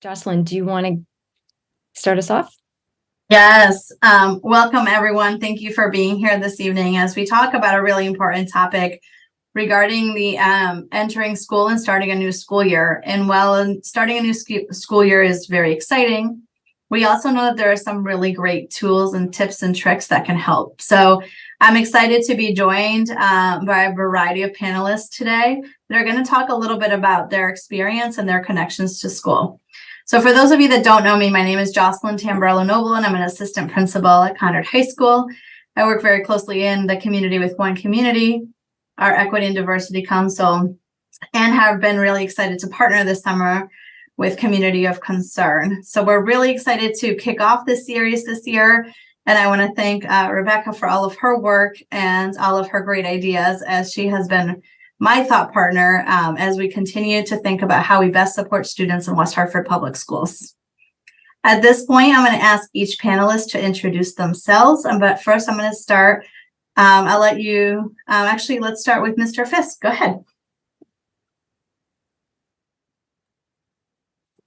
Jocelyn, do you want to start us off? Yes. Welcome, everyone. Thank you for being here this evening as we talk about a really important topic regarding the entering school and starting a new school year. And while starting a new school year is very exciting, we also know that there are some really great tools and tips and tricks that can help. So I'm excited to be joined by a variety of panelists today that are going to talk a little bit about their experience and their connections to school. So for those of you that don't know me, my name is Jocelyn Tamburello Noble, and I'm an assistant principal at Conard High School. I work very closely in the community with One Community, our Equity and Diversity Council, and have been really excited to partner this summer with Community of Concern. So we're really excited to kick off this series this year. And I want to thank Rebecca for all of her work and all of her great ideas, as she has been my thought partner as we continue to think about how we best support students in West Hartford Public Schools. At this point, I'm going to ask each panelist to introduce themselves. But first, I'm going to start. I'll let you, actually, let's start with Mr. Fisk. Go ahead.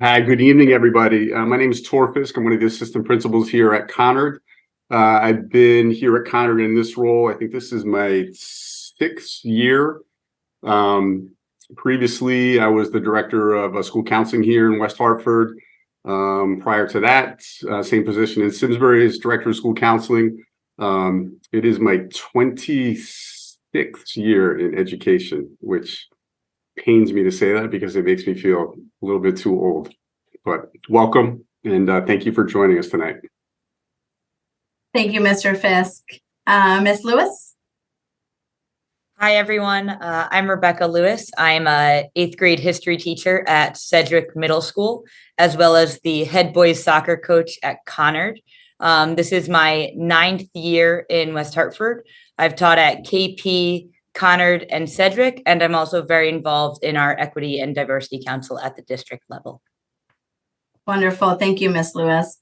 Hi, good evening, everybody. My name is Tor Fisk. I'm one of the assistant principals here at Conard. I've been here at Conard in this role. I think this is my 6th year. Previously, I was the director of school counseling here in West Hartford. Prior to that, same position in Simsbury as director of school counseling. It is my 26th year in education, which pains me to say that because it makes me feel a little bit too old. But welcome, and thank you for joining us tonight. Thank you, Mr. Fisk. Ms. Lewis? Hi, everyone. I'm Rebecca Lewis. I'm a 8th grade history teacher at Sedgwick Middle School, as well as the head boys soccer coach at Conard. This is my 9th year in West Hartford. I've taught at KP, Conard, and Sedgwick, and I'm also very involved in our Equity and Diversity Council at the district level. Wonderful. Thank you, Ms. Lewis.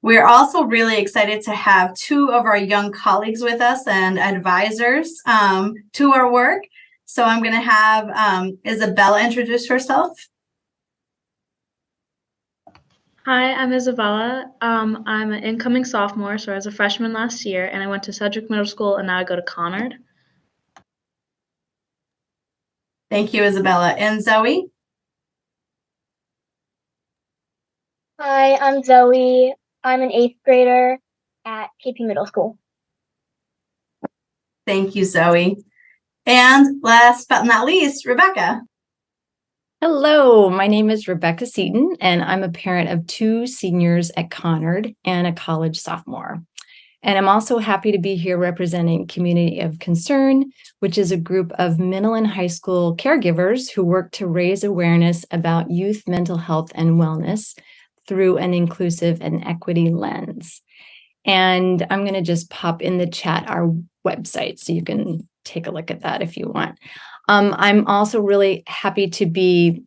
We're also really excited to have 2 of our young colleagues with us and advisors to our work. So I'm going to have Isabella introduce herself. Hi, I'm Isabella. I'm an incoming sophomore, so I was a freshman last year, and I went to Sedgwick Middle School, and now I go to Conard. Thank you, Isabella. And Zoe? Hi, I'm Zoe. I'm an 8th grader at KP Middle School. Thank you, Zoe. And last but not least, Rebecca. Hello, my name is Rebecca Seaton, and I'm a parent of 2 seniors at Conard and a college sophomore. And I'm also happy to be here representing Community of Concern, which is a group of middle and high school caregivers who work to raise awareness about youth mental health and wellness through an inclusive and equity lens. And I'm going to just pop in the chat our website so you can take a look at that if you want. I'm also really happy to be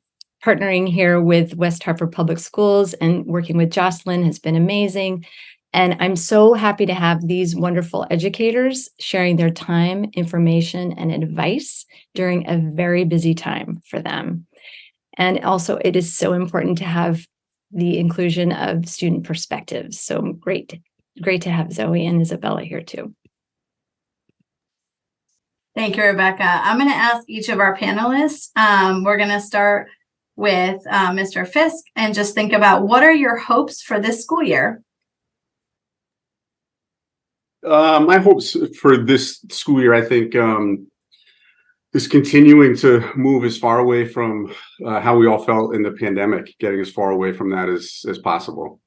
partnering here with West Hartford Public Schools, and working with Jocelyn has been amazing. And I'm so happy to have these wonderful educators sharing their time, information, and advice during a very busy time for them. And also, it is so important to have the inclusion of student perspectives. So great to have Zoe and Isabella here too. Thank you, Rebecca. I'm going to ask each of our panelists. We're going to start with Mr. Fisk and just think about, what are your hopes for this school year? My hopes for this school year, I think, is continuing to move as far away from how we all felt in the pandemic, getting as far away from that as possible.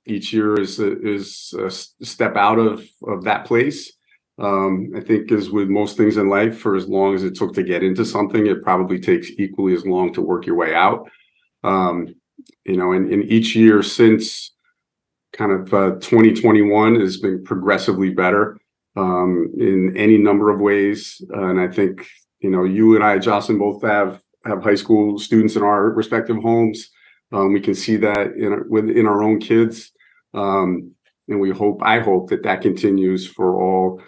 Each year is a step out of that place. I think, as with most things in life, for as long as it took to get into something, it probably takes equally as long to work your way out. And each year since kind of 2021 has been progressively better in any number of ways. And I think, you and I, Jocelyn, both have high school students in our respective homes. We can see that in our own kids. And I hope that continues for all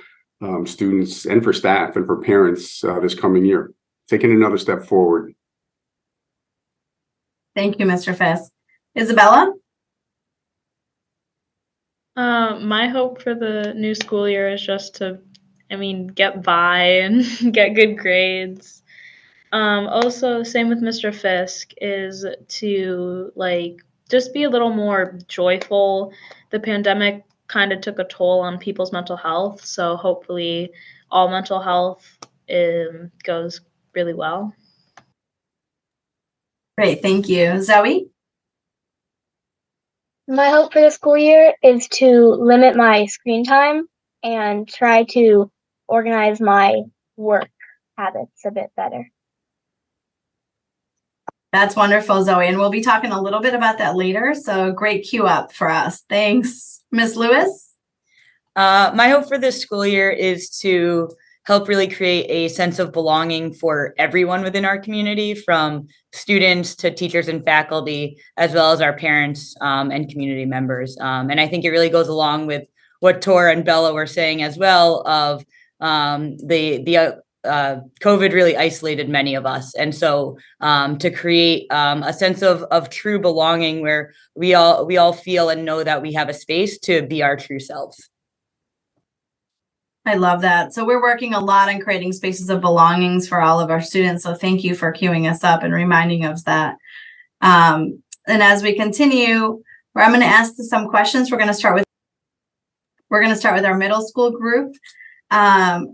students and for staff and for parents this coming year, taking another step forward. Thank you, Mr. Fisk. Isabella? My hope for the new school year is just to, get by and get good grades. Also, same with Mr. Fisk, is to just be a little more joyful. The pandemic kind of took a toll on people's mental health, so hopefully all mental health goes really well. Great, thank you. Zoe? My hope for the school year is to limit my screen time and try to organize my work habits a bit better. That's wonderful, Zoe. And we'll be talking a little bit about that later. So great cue up for us. Thanks. Ms. Lewis? My hope for this school year is to help really create a sense of belonging for everyone within our community, from students to teachers and faculty, as well as our parents and community members. And I think it really goes along with what Tor and Bella were saying as well, of COVID really isolated many of us. And so to create a sense of true belonging where we all feel and know that we have a space to be our true selves. I love that. So we're working a lot on creating spaces of belongings for all of our students. So thank you for queuing us up and reminding us that. And as we continue, I'm going to ask some questions. We're going to start with our middle school group.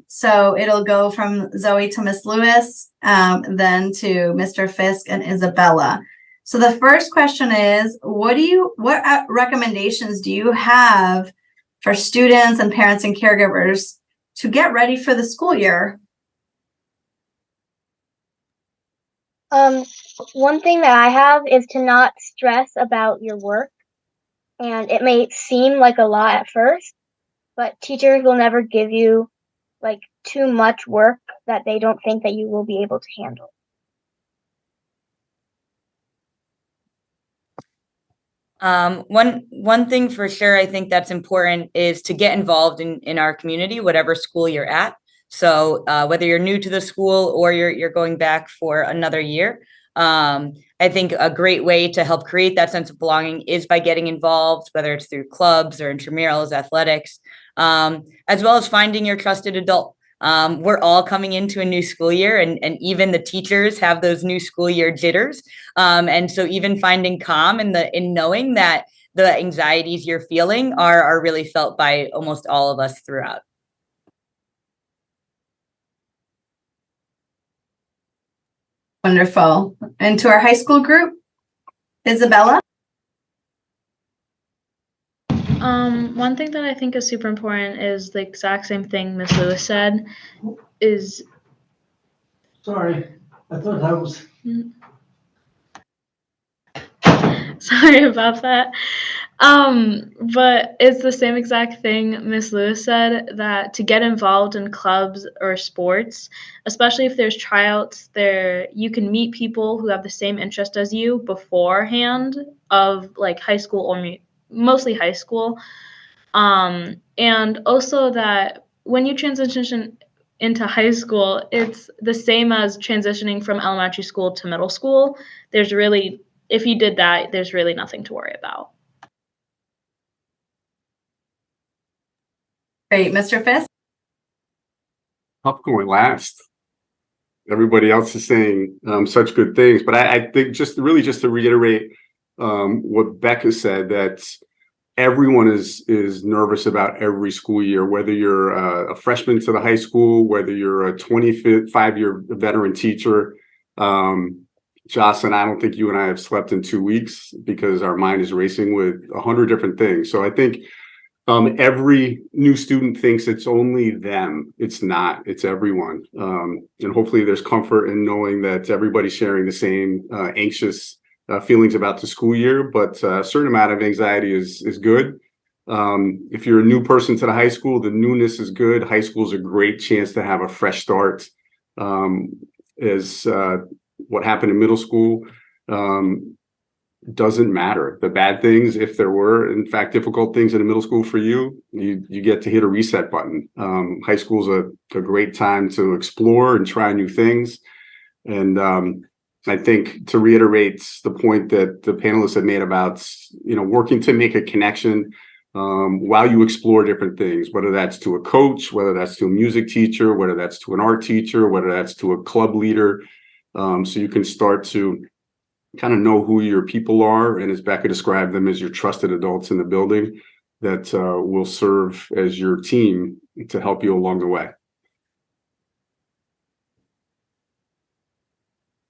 So it'll go from Zoe to Miss Lewis, then to Mr. Fisk and Isabella. So the first question is, what recommendations do you have for students and parents and caregivers to get ready for the school year? One thing that I have is to not stress about your work. And it may seem like a lot at first, but teachers will never give you too much work that they don't think that you will be able to handle. One thing for sure, I think that's important is to get involved in our community, whatever school you're at. So whether you're new to the school or you're going back for another year, I think a great way to help create that sense of belonging is by getting involved, whether it's through clubs or intramurals, athletics, as well as finding your trusted adult. We're all coming into a new school year, and even the teachers have those new school year jitters. And so even finding calm in knowing that the anxieties you're feeling are really felt by almost all of us throughout. Wonderful. And to our high school group, Isabella? One thing that I think is super important is the exact same thing Miss Lewis said, is... Sorry, I thought I was... Sorry about that. But it's the same exact thing Miss Lewis said, that to get involved in clubs or sports, especially if there's tryouts, you can meet people who have the same interest as you beforehand of high school, or mostly high school. And also that when you transition into high school, it's the same as transitioning from elementary school to middle school. If you did that, there's really nothing to worry about. Great. Mr. Fisk? Tough going last. Everybody else is saying such good things, but I think just to reiterate what Becca said, that everyone is nervous about every school year, whether you're a freshman to the high school, whether you're a 25-year veteran teacher. Jocelyn, I don't think you and I have slept in 2 weeks because our mind is racing with 100 different things. So I think every new student thinks it's only them. It's not. It's everyone. And hopefully there's comfort in knowing that everybody's sharing the same anxious feelings about the school year, but a certain amount of anxiety is good. If you're a new person to the high school, the newness is good. High school is a great chance to have a fresh start. What happened in middle school doesn't matter. The bad things, if there were in fact difficult things in the middle school for you, you get to hit a reset button. High school is a great time to explore and try new things. And I think to reiterate the point that the panelists have made about, working to make a connection while you explore different things, whether that's to a coach, whether that's to a music teacher, whether that's to an art teacher, whether that's to a club leader. So you can start to kind of know who your people are. And as Becca described them, as your trusted adults in the building that will serve as your team to help you along the way.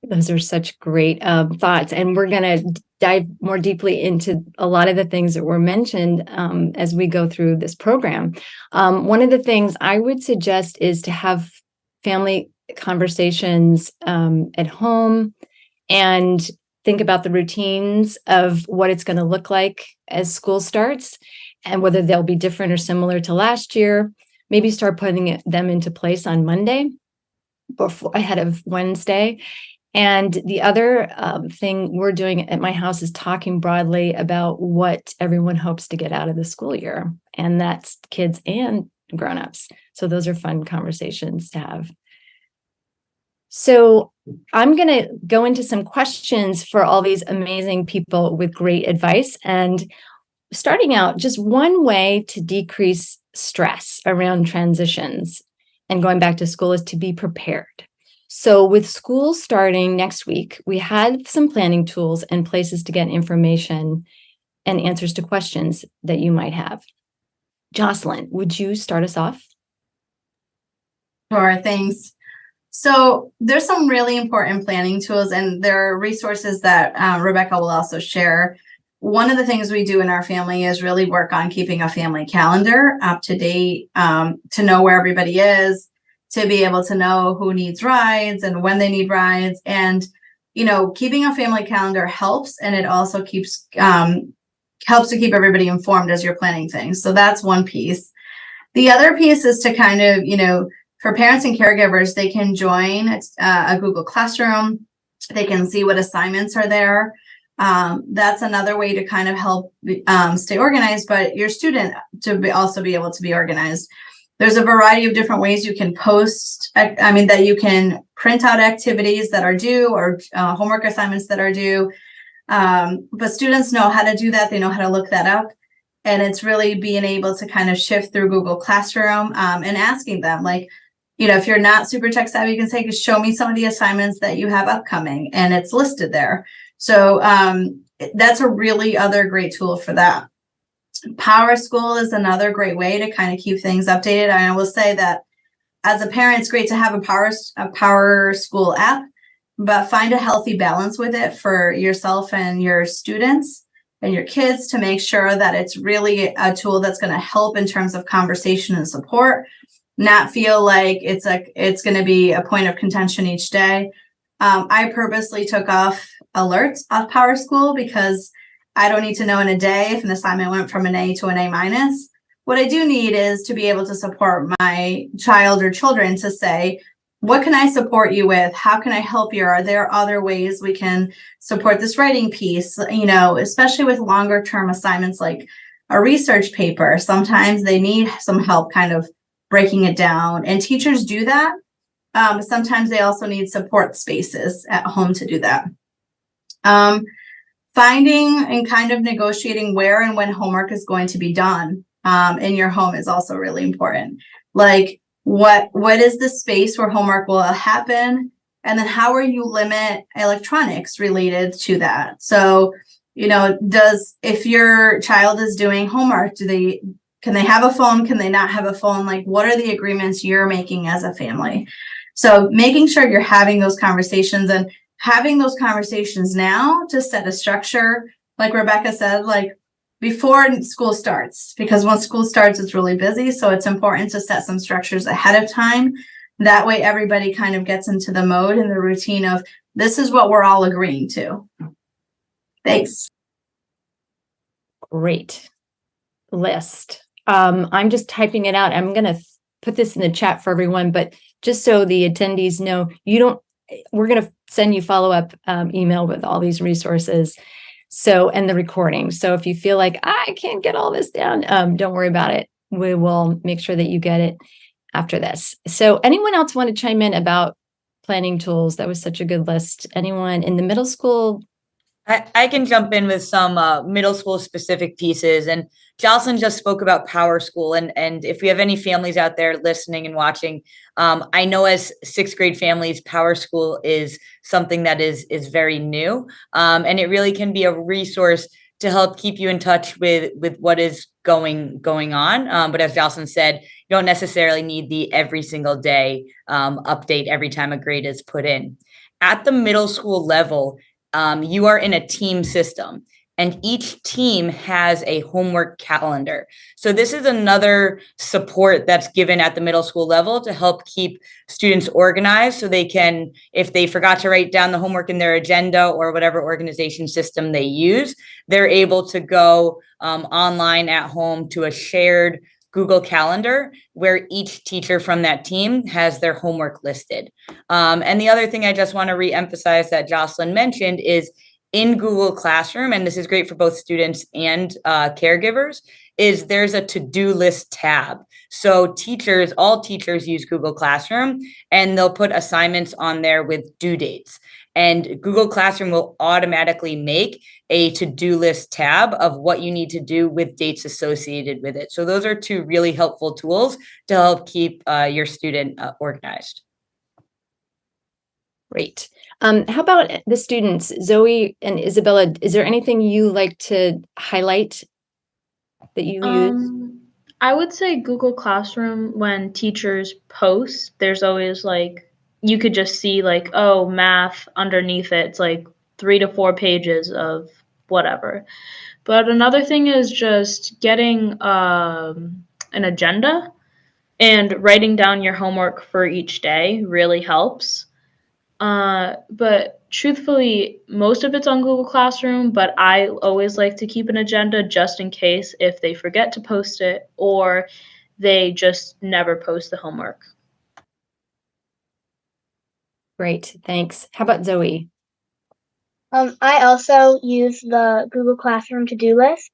Those are such great thoughts. And we're going to dive more deeply into a lot of the things that were mentioned as we go through this program. One of the things I would suggest is to have family conversations at home and think about the routines of what it's going to look like as school starts and whether they'll be different or similar to last year. Maybe start putting them into place on Monday ahead of Wednesday. And the other thing we're doing at my house is talking broadly about what everyone hopes to get out of the school year. And that's kids and grownups. So those are fun conversations to have. So I'm going to go into some questions for all these amazing people with great advice. And starting out, just one way to decrease stress around transitions and going back to school is to be prepared. So with school starting next week, we had some planning tools and places to get information and answers to questions that you might have. Jocelyn, would you start us off? Sure, thanks. So there's some really important planning tools, and there are resources that Rebecca will also share. One of the things we do in our family is really work on keeping a family calendar up to date, to know where everybody is, to be able to know who needs rides and when they need rides. And, keeping a family calendar helps, and it also helps to keep everybody informed as you're planning things. So that's one piece. The other piece is to kind of, for parents and caregivers, they can join a Google Classroom. They can see what assignments are there. That's another way to kind of help stay organized, but your student to also be able to be organized. There's a variety of different ways you can post, that you can print out activities that are due or homework assignments that are due. But students know how to do that. They know how to look that up. And it's really being able to kind of shift through Google Classroom and asking them, if you're not super tech savvy, you can say, show me some of the assignments that you have upcoming, and it's listed there. So that's a really other great tool for that. Power School is another great way to kind of keep things updated. And I will say that as a parent, it's great to have a Power School app, but find a healthy balance with it for yourself and your students and your kids to make sure that it's really a tool that's going to help in terms of conversation and support, not feel like it's going to be a point of contention each day. I purposely took off alerts off Power School because I don't need to know in a day if an assignment went from an A to an A-. What I do need is to be able to support my child or children to say, what can I support you with? How can I help you? Are there other ways we can support this writing piece? Especially with longer term assignments like a research paper, sometimes they need some help kind of breaking it down, and teachers do that. Sometimes they also need support spaces at home to do that. Finding and kind of negotiating where and when homework is going to be done in your home is also really important. Like what is the space where homework will happen? And then how are you limit electronics related to that? So, if your child is doing homework, can they have a phone? Can they not have a phone? What are the agreements you're making as a family? So making sure you're having those conversations and having those conversations now to set a structure, like Rebecca said, before school starts, because once school starts, it's really busy. So it's important to set some structures ahead of time. That way, everybody kind of gets into the mode and the routine of this is what we're all agreeing to. Thanks. Great list. I'm just typing it out. I'm going to put this in the chat for everyone, but just so the attendees know, we're going to send you follow-up email with all these resources. So, and the recording. So if you feel like I can't get all this down, don't worry about it. We will make sure that you get it after this. So anyone else want to chime in about planning tools. That was such a good list. Anyone in the middle school? I can jump in with some middle school specific pieces. And Jocelyn just spoke about Power School. And if we have any families out there listening and watching, I know as sixth grade families, Power School is something that is very new. And it really can be a resource to help keep you in touch with what is going on. But as Jocelyn said, you don't necessarily need the every single day update every time a grade is put in. At the middle school level, you are in a team system, and each team has a homework calendar. So this is another support that's given at the middle school level to help keep students organized, so they can, if they forgot to write down the homework in their agenda or whatever organization system they use, they're able to go online at home to a shared Google Calendar where each teacher from that team has their homework listed. And the other thing I just want to reemphasize that Jocelyn mentioned is in Google Classroom, and this is great for both students and caregivers, is there's a to-do list tab. So all teachers use Google Classroom, and they'll put assignments on there with due dates. And Google Classroom will automatically make a to-do list tab of what you need to do with dates associated with it. So those are two really helpful tools to help keep your student organized. Great. How about the students? Zoe and Isabella, is there anything you like to highlight that you use? I would say Google Classroom, when teachers post, there's always like, you could just see like, oh, math underneath it. It's like 3 to 4 pages of whatever. But another thing is just getting an agenda and writing down your homework for each day really helps. But truthfully, most of it's on Google Classroom, but I always like to keep an agenda just in case if they forget to post it or they just never post the homework. Great, thanks. How about Zoe? I also use the Google Classroom to-do list,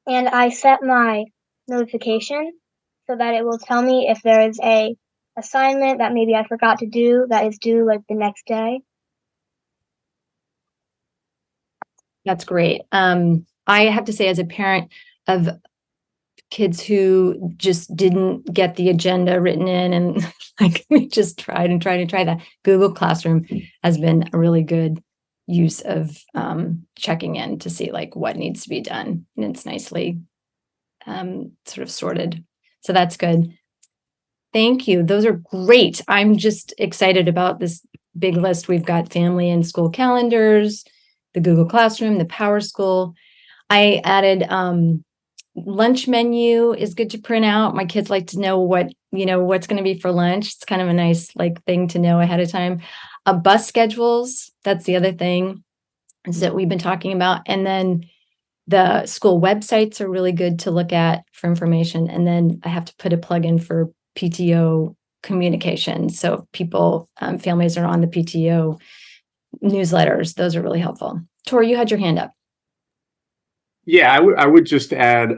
and I set my notification so that it will tell me if there is a assignment that maybe I forgot to do that is due like the next day. That's great. I have to say, as a parent of kids who just didn't get the agenda written in, and like we just tried that, Google Classroom has been a really good use of checking in to see like what needs to be done, and it's nicely sort of sorted. So that's good. Thank you. Those are great. I'm just excited about this big list. We've got family and school calendars, the Google Classroom, the Power School. I added lunch menu is good to print out. My kids like to know what's going to be for lunch. It's kind of a nice like thing to know ahead of time. Bus schedules, that's the other thing that we've been talking about. And then the school websites are really good to look at for information. And then I have to put a plug in for PTO communication. So people, families are on the PTO newsletters. Those are really helpful. Tori, you had your hand up. Yeah, I would just add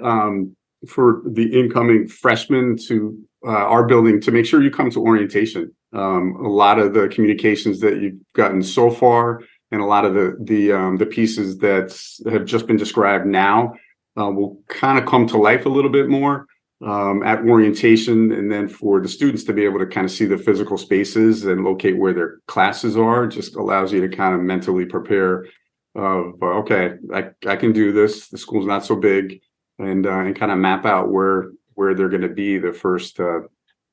for the incoming freshmen to our building to make sure you come to orientation. A lot of the communications that you've gotten so far and a lot of the pieces that have just been described now will kind of come to life a little bit more at orientation, and then for the students to be able to kind of see the physical spaces and locate where their classes are just allows you to kind of mentally prepare okay, I can do this. The school's not so big, and kind of map out where they're going to be the first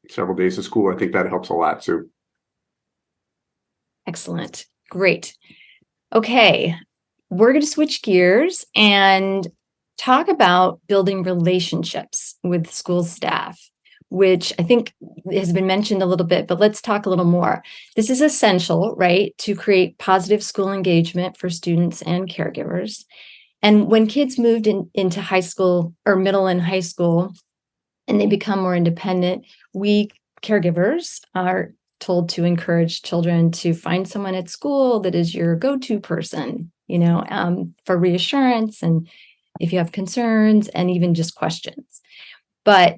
several days of school. I think that helps a lot too. Excellent. Great. Okay. We're going to switch gears and talk about building relationships with school staff, which I think has been mentioned a little bit, but let's talk a little more. This is essential, right, to create positive school engagement for students and caregivers. And when kids moved into high school or middle and high school, and they become more independent, we caregivers are told to encourage children to find someone at school that is your go-to person, for reassurance and if you have concerns and even just questions. But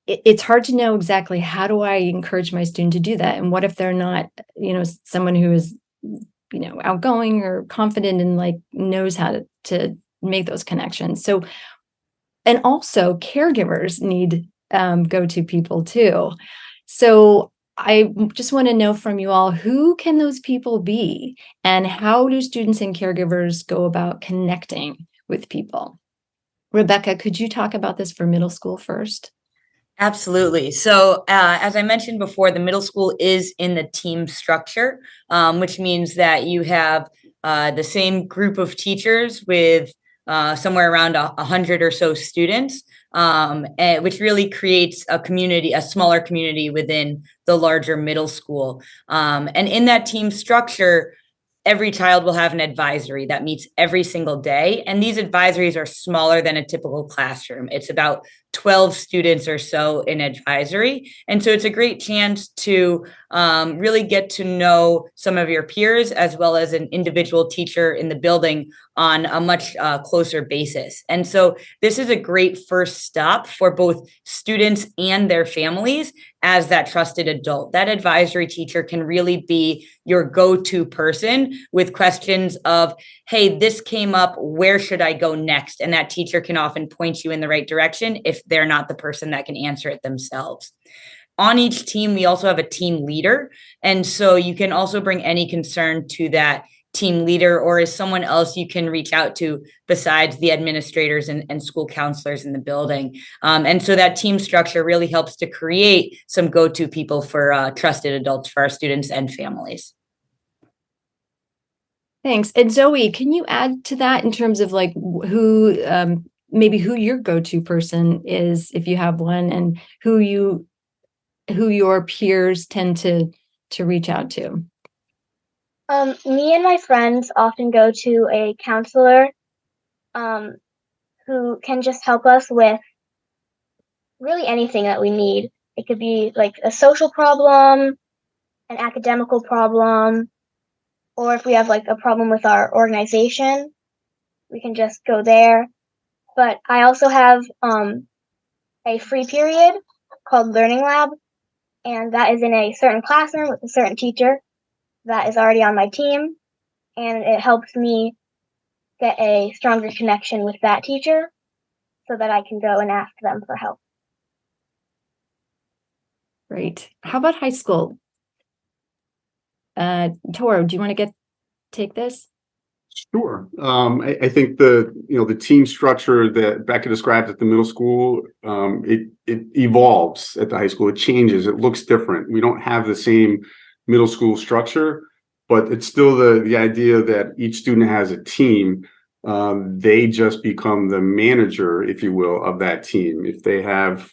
it's hard to know exactly how do I encourage my student to do that, and what if they're not, someone who is, outgoing or confident and like knows how to make those connections. So, and also caregivers need go-to people too. So I just want to know from you all, who can those people be, and how do students and caregivers go about connecting with people? Rebecca, could you talk about this for middle school first? Absolutely. So, as I mentioned before, the middle school is in the team structure, which means that you have the same group of teachers with somewhere around 100 or so students, which really creates a community, a smaller community within the larger middle school. And in that team structure, every child will have an advisory that meets every single day. And these advisories are smaller than a typical classroom. It's about 12 students or so in advisory. And so it's a great chance to really get to know some of your peers as well as an individual teacher in the building on a much closer basis. And so this is a great first stop for both students and their families as that trusted adult. That advisory teacher can really be your go-to person with questions of, hey, this came up, where should I go next? And that teacher can often point you in the right direction if they're not the person that can answer it themselves. On each team, we also have a team leader. And so you can also bring any concern to that team leader, or is someone else you can reach out to besides the administrators and school counselors in the building. And so that team structure really helps to create some go-to people for trusted adults for our students and families. Thanks. And Zoe, can you add to that in terms of like who, maybe who your go-to person is, if you have one, and who your peers tend to reach out to? Me and my friends often go to a counselor who can just help us with really anything that we need. It could be like a social problem, an academical problem, or if we have like a problem with our organization, we can just go there. But I also have a free period called Learning Lab, and that is in a certain classroom with a certain teacher that is already on my team, and it helps me get a stronger connection with that teacher so that I can go and ask them for help. Great. How about high school? Toro, do you want to take this? Sure. I think the team structure that Becca described at the middle school, it evolves at the high school. It changes. It looks different. We don't have the same middle school structure, but it's still the idea that each student has a team. They just become the manager, if you will, of that team. If they have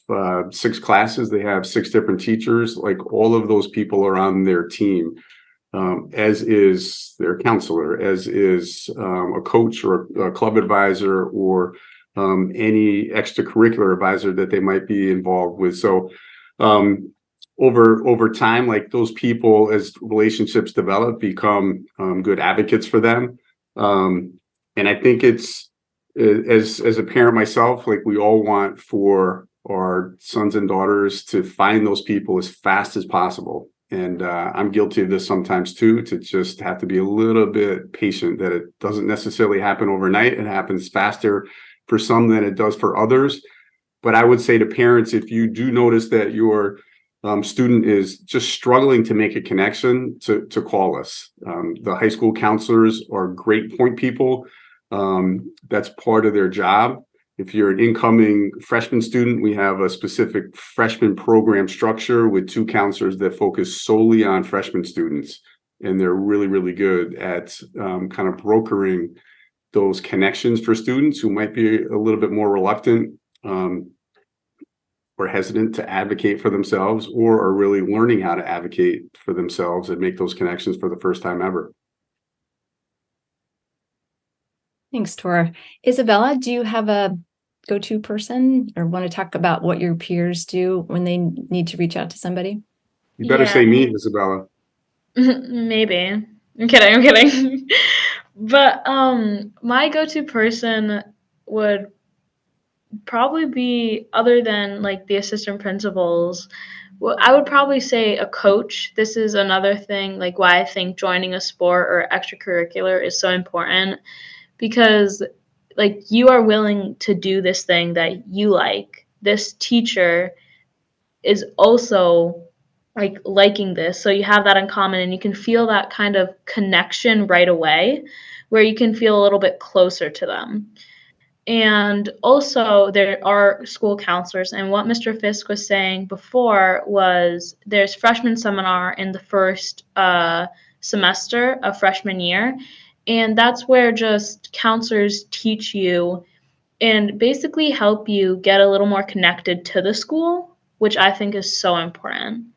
6 classes, they have 6 different teachers. Like, all of those people are on their team. As is their counselor, as is a coach or a club advisor, or any extracurricular advisor that they might be involved with. So over time, like, those people, as relationships develop, become good advocates for them. And I think it's, as a parent myself, like, we all want for our sons and daughters to find those people as fast as possible. And I'm guilty of this sometimes too, to just have to be a little bit patient, that it doesn't necessarily happen overnight. It happens faster for some than it does for others. But I would say to parents, if you do notice that your student is just struggling to make a connection, to call us. The high school counselors are great point people. That's part of their job. If you're an incoming freshman student, we have a specific freshman program structure with 2 counselors that focus solely on freshman students. And they're really, really good at kind of brokering those connections for students who might be a little bit more reluctant or hesitant to advocate for themselves, or are really learning how to advocate for themselves and make those connections for the first time ever. Thanks, Tora. Isabella, do you have a go-to person, or want to talk about what your peers do when they need to reach out to somebody? You better say me, Isabella. Maybe. I'm kidding. But my go-to person would probably be, other than like the assistant principals, well, I would probably say a coach. This is another thing, like why I think joining a sport or extracurricular is so important, because like you are willing to do this thing that you like. This teacher is also like liking this. So you have that in common and you can feel that kind of connection right away where you can feel a little bit closer to them. And also, there are school counselors. And what Mr. Fisk was saying before was there's freshman seminar in the first semester of freshman year. And that's where just counselors teach you and basically help you get a little more connected to the school, which I think is so important.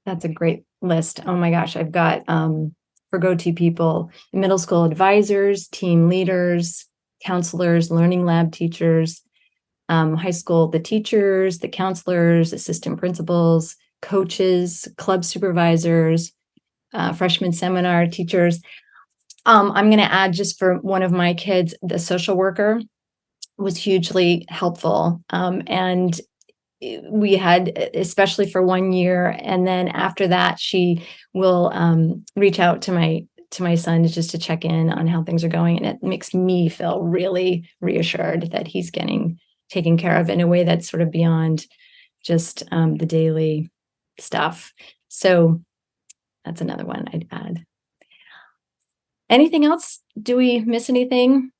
That's a great list. Oh my gosh, I've got for go-to people, middle school advisors, team leaders, counselors, learning lab teachers, high school, the teachers, the counselors, assistant principals, coaches, club supervisors, freshman seminar teachers. I'm going to add just for one of my kids, the social worker was hugely helpful. And we had, especially for 1 year, and then after that she will reach out to my son just to check in on how things are going, and it makes me feel really reassured that he's getting taken care of in a way that's sort of beyond just the daily stuff. So that's another one I'd add. Anything else? Do we miss anything?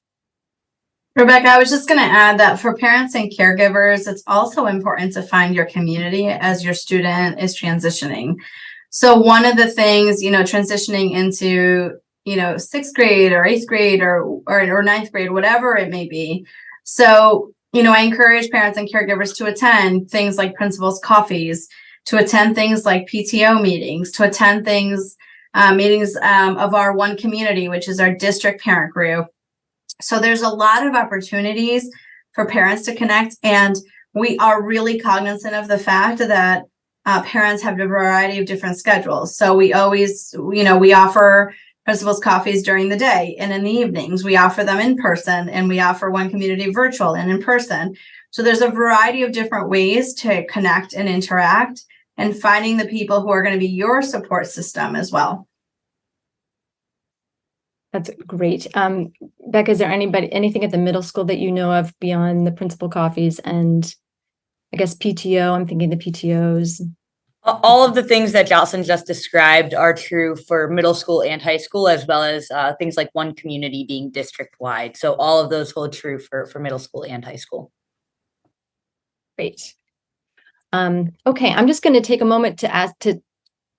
Rebecca, I was just going to add that for parents and caregivers, it's also important to find your community as your student is transitioning. So one of the things, transitioning into, 6th grade or 8th grade or 9th grade, whatever it may be. So, I encourage parents and caregivers to attend things like principals' coffees, to attend things like PTO meetings, to attend meetings of our One Community, which is our district parent group. So there's a lot of opportunities for parents to connect, and we are really cognizant of the fact that parents have a variety of different schedules. So we always, we offer principals' coffees during the day and in the evenings. We offer them in person, and we offer One Community virtual and in person. So there's a variety of different ways to connect and interact, and finding the people who are going to be your support system as well. That's great. Becca, is there anything at the middle school that you know of beyond the principal coffees and I guess PTO? I'm thinking the PTOs. All of the things that Jocelyn just described are true for middle school and high school, as well as things like One Community being district wide. So all of those hold true for middle school and high school. Great. Okay, I'm just going to take a moment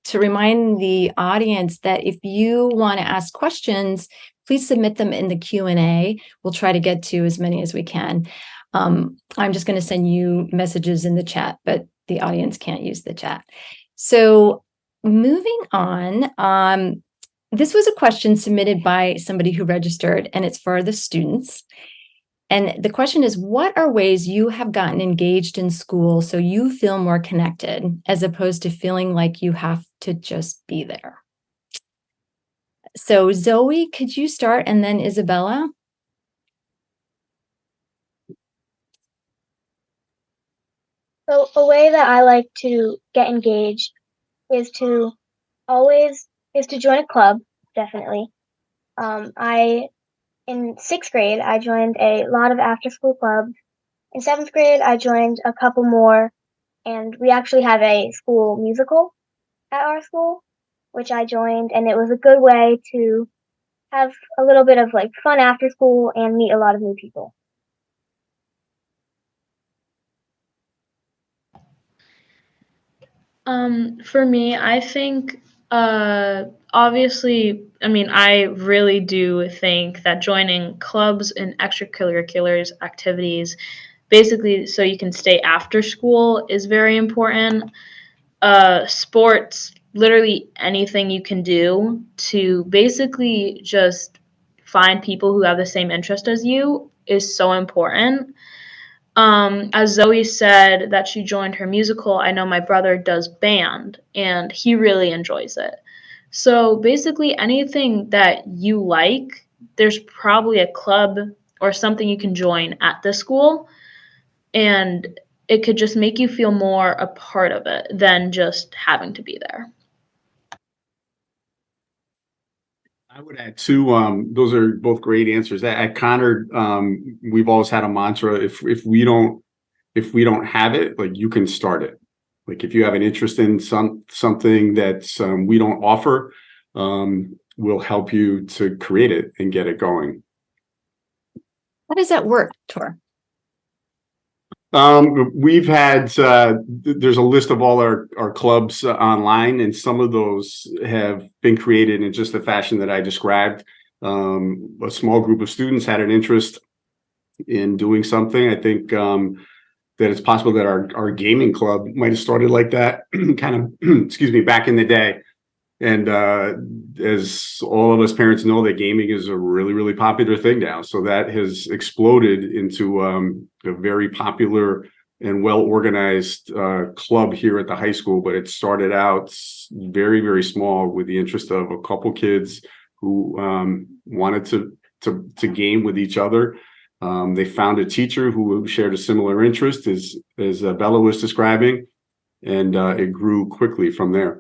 to remind the audience that if you want to ask questions, please submit them in the Q&A. We'll try to get to as many as we can. I'm just going to send you messages in the chat, but the audience can't use the chat. So moving on, this was a question submitted by somebody who registered, and it's for the students. And the question is, what are ways you have gotten engaged in school so you feel more connected as opposed to feeling like you have to just be there? So Zoe, could you start, and then Isabella? So a way that I like to get engaged is to join a club, definitely. In 6th grade, I joined a lot of after-school clubs. In 7th grade, I joined a couple more, and we actually have a school musical at our school, which I joined, and it was a good way to have a little bit of like fun after school and meet a lot of new people. For me, I think obviously, I really do think that joining clubs and extracurriculars activities, basically so you can stay after school, is very important. Sports, literally anything you can do to basically just find people who have the same interest as you is so important. As Zoe said that she joined her musical, I know my brother does band and he really enjoys it. So basically anything that you like, there's probably a club or something you can join at the school, and it could just make you feel more a part of it than just having to be there. I would add too, those are both great answers. At Conard, we've always had a mantra: if we don't have it, like, you can start it. Like, if you have an interest in something that we don't offer, we'll help you to create it and get it going. How does that work, Tor? We've had, there's a list of all our clubs online, and some of those have been created in just the fashion that I described. A small group of students had an interest in doing something. I think that it's possible that our gaming club might have started like that, kind of, excuse me, back in the day. And as all of us parents know, that gaming is a really, really popular thing now. So that has exploded into a very popular and well-organized club here at the high school. But it started out very, very small, with the interest of a couple kids who wanted to game with each other. They found a teacher who shared a similar interest as Bella was describing, and it grew quickly from there.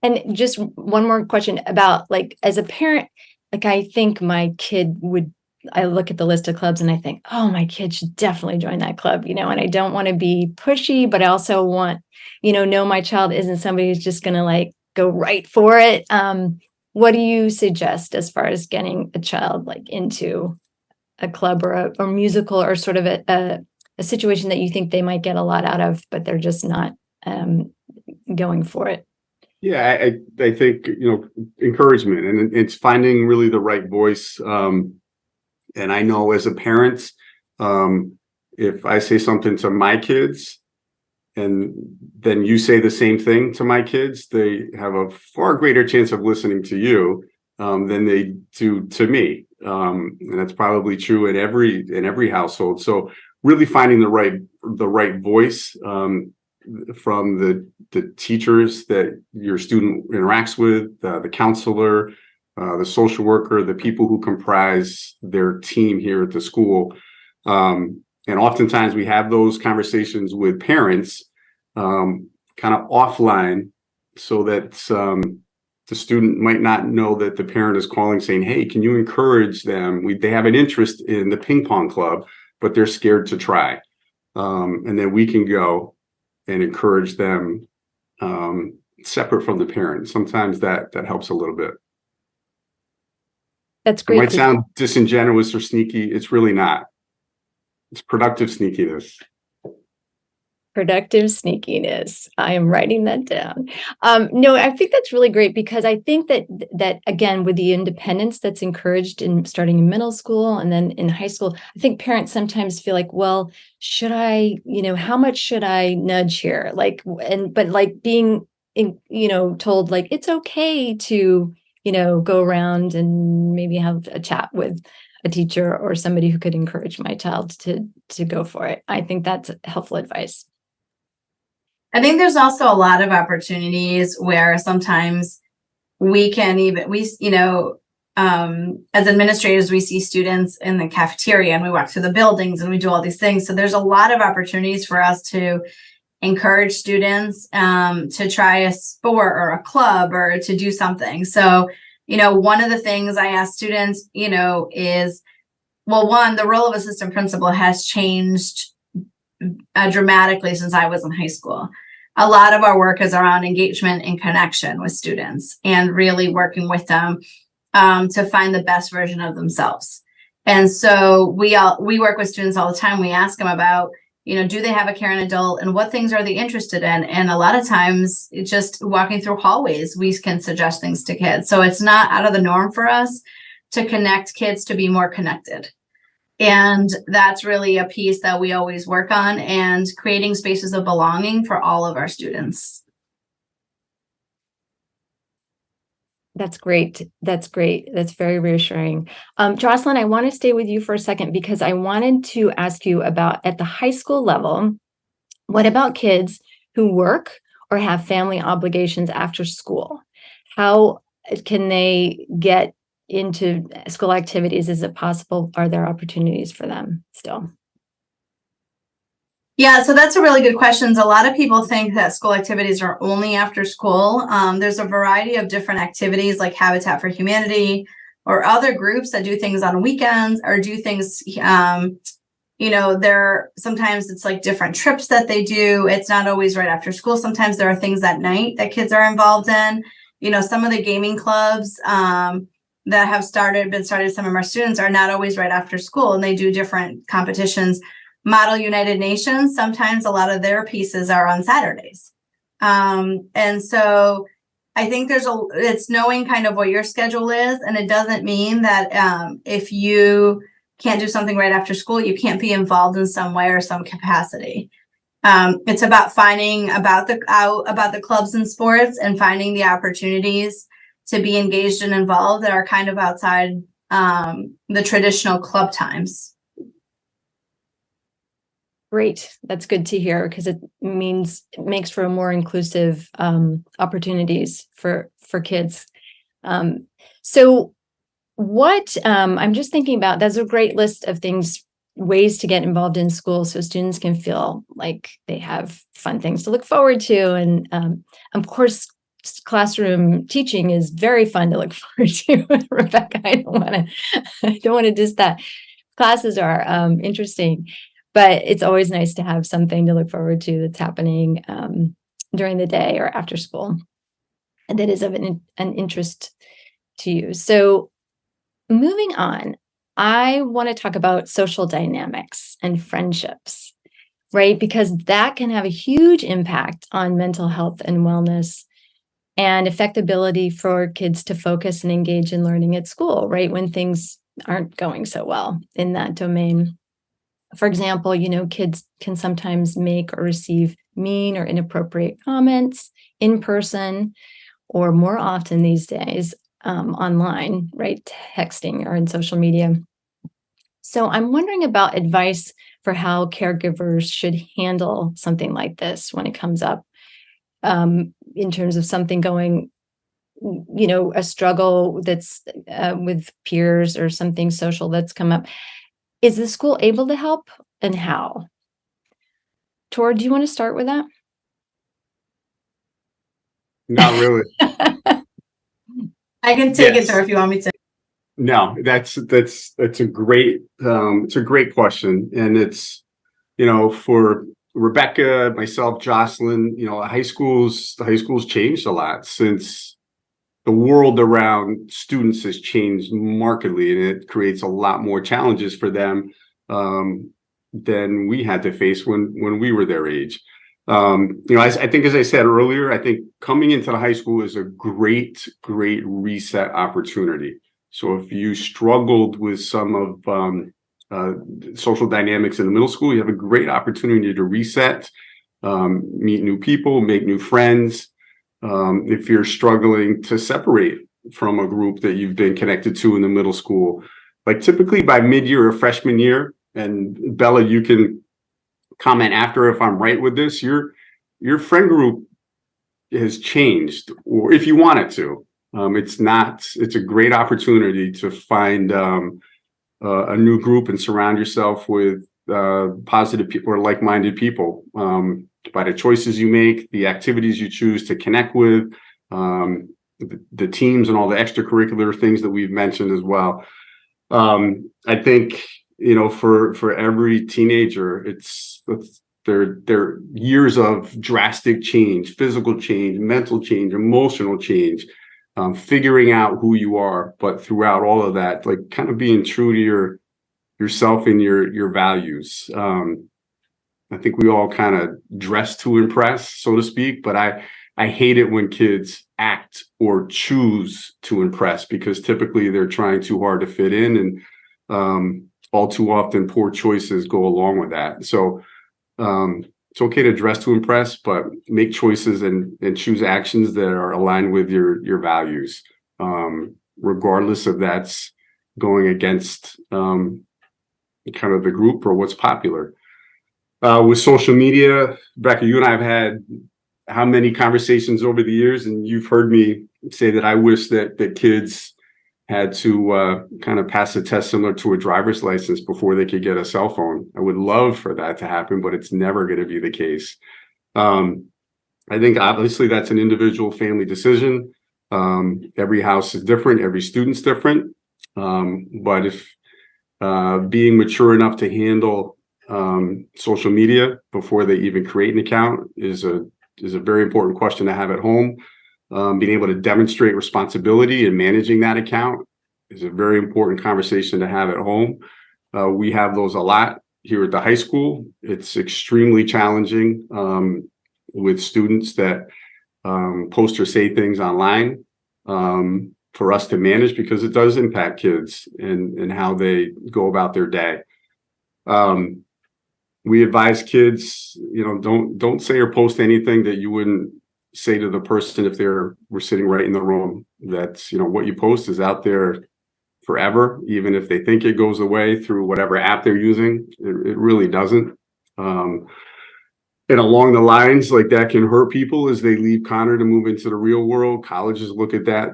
And just one more question about, like, as a parent, like, I think my kid would, I look at the list of clubs and I think, oh, my kid should definitely join that club, and I don't want to be pushy, but I also want, know my child isn't somebody who's just going to like go right for it. What do you suggest as far as getting a child like into a club or a musical, or sort of a situation that you think they might get a lot out of, but they're just not going for it? Yeah, I think, encouragement, and it's finding really the right voice. And I know as a parent, if I say something to my kids and then you say the same thing to my kids, they have a far greater chance of listening to you than they do to me. And that's probably true in every household. So really finding the right voice from the teachers that your student interacts with, the counselor, the social worker, the people who comprise their team here at the school. And oftentimes we have those conversations with parents kind of offline, so that the student might not know that the parent is calling saying, hey, can you encourage them? They have an interest in the ping pong club, but they're scared to try. And then we can go and encourage them separate from the parent. Sometimes that helps a little bit. That's It great. might sound disingenuous or sneaky. It's really not. It's productive sneakiness. Productive sneakiness. I am writing that down. No, I think that's really great, because I think that again, with the independence that's encouraged in starting in middle school and then in high school, I think parents sometimes feel like, well, should I, how much should I nudge here? But like being, told like it's okay to, go around and maybe have a chat with a teacher or somebody who could encourage my child to go for it. I think that's helpful advice. I think there's also a lot of opportunities where sometimes we can as administrators, we see students in the cafeteria and we walk through the buildings and we do all these things. So there's a lot of opportunities for us to encourage students to try a sport or a club or to do something. So, one of the things I ask students, is, well, one, the role of assistant principal has changed dramatically since I was in high school. A lot of our work is around engagement and connection with students and really working with them to find the best version of themselves. And so we work with students all the time. We ask them about, do they have a caring adult and what things are they interested in? And a lot of times it's just walking through hallways, we can suggest things to kids. So it's not out of the norm for us to connect kids to be more connected. And that's really a piece that we always work on, and creating spaces of belonging for all of our students. That's great. That's great. That's very reassuring. Jocelyn, I want to stay with you for a second, because I wanted to ask you about, at the high school level, what about kids who work or have family obligations after school? How can they get, into school activities? Is it possible? Are there opportunities for them still? Yeah, so that's a really good question. A lot of people think that school activities are only after school. There's a variety of different activities like Habitat for Humanity or other groups that do things on weekends or do things, sometimes it's like different trips that they do. It's not always right after school. Sometimes there are things at night that kids are involved in. Some of the gaming clubs that have been started, some of our students are not always right after school, and they do different competitions. Model United Nations, sometimes a lot of their pieces are on Saturdays. And so I think it's knowing kind of what your schedule is. And it doesn't mean that if you can't do something right after school, you can't be involved in some way or some capacity. It's about finding about the clubs and sports and finding the opportunities to be engaged and involved that are kind of outside the traditional club times. Great. That's good to hear because it makes for a more inclusive opportunities for kids. So what I'm just thinking about, that's a great list of ways to get involved in school so students can feel like they have fun things to look forward to. And of course, classroom teaching is very fun to look forward to. Rebecca, I don't want to diss that. Classes are interesting. But it's always nice to have something to look forward to that's happening during the day or after school, and that is of an interest to you. So moving on, I want to talk about social dynamics and friendships, right? Because that can have a huge impact on mental health and wellness and affectability for kids to focus and engage in learning at school, right? When things aren't going so well in that domain. For example, kids can sometimes make or receive mean or inappropriate comments in person, or more often these days online, right? Texting or in social media. So I'm wondering about advice for how caregivers should handle something like this when it comes up in terms of something going, a struggle that's with peers or something social that's come up. Is the school able to help, and how? Tor, do you want to start with that? Not really. I can take Yes. it, Tor, if you want me to. No, that's a great question, and it's for Rebecca, myself, Jocelyn, the high schools changed a lot since the world around students has changed markedly, and it creates a lot more challenges for them than we had to face when we were their age. I think, as I said earlier, I think coming into the high school is a great reset opportunity. So if you struggled with some of social dynamics in the middle school, you have a great opportunity to reset, meet new people, make new friends. If you're struggling to separate from a group that you've been connected to in the middle school, like typically by mid-year or freshman year, and Bella, you can comment after if I'm right with this, your friend group has changed, or if you want it to. It's a great opportunity to find a new group and surround yourself with positive people or like-minded people. By the choices you make, the activities you choose to connect with, the teams and all the extracurricular things that we've mentioned as well. I think, for every teenager, it's their years of drastic change, physical change, mental change, emotional change, figuring out who you are, but throughout all of that, like kind of being true to yourself and your values. I think we all kind of dress to impress, so to speak, but I hate it when kids act or choose to impress, because typically they're trying too hard to fit in, and all too often poor choices go along with that. So it's okay to dress to impress, but make choices and choose actions that are aligned with your values, regardless if that's going against kind of the group or what's popular. With social media, Becca, you and I have had how many conversations over the years, and you've heard me say that I wish that kids had to kind of pass a test similar to a driver's license before they could get a cell phone. I would love for that to happen, but it's never going to be the case. I think obviously that's an individual family decision. Every house is different, every student's different. But if being mature enough to handle social media before they even create an account is a very important question to have at home. Being able to demonstrate responsibility in managing that account is a very important conversation to have at home. We have those a lot here at the high school. It's extremely challenging with students that post or say things online for us to manage, because it does impact kids and how they go about their day. We advise kids, don't say or post anything that you wouldn't say to the person if were sitting right in the room. That's, what you post is out there forever, even if they think it goes away through whatever app they're using. It really doesn't. And along the lines, like, that can hurt people as they leave Connor to move into the real world. Colleges look at that.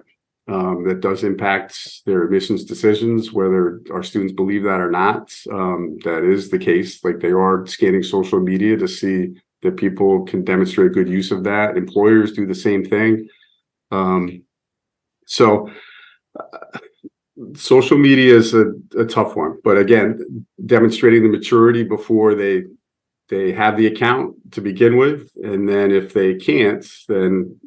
That does impact their admissions decisions, whether our students believe that or not. That is the case. Like, they are scanning social media to see that people can demonstrate good use of that. Employers do the same thing. So social media is a tough one. But again, demonstrating the maturity before they have the account to begin with. And then if they can't, then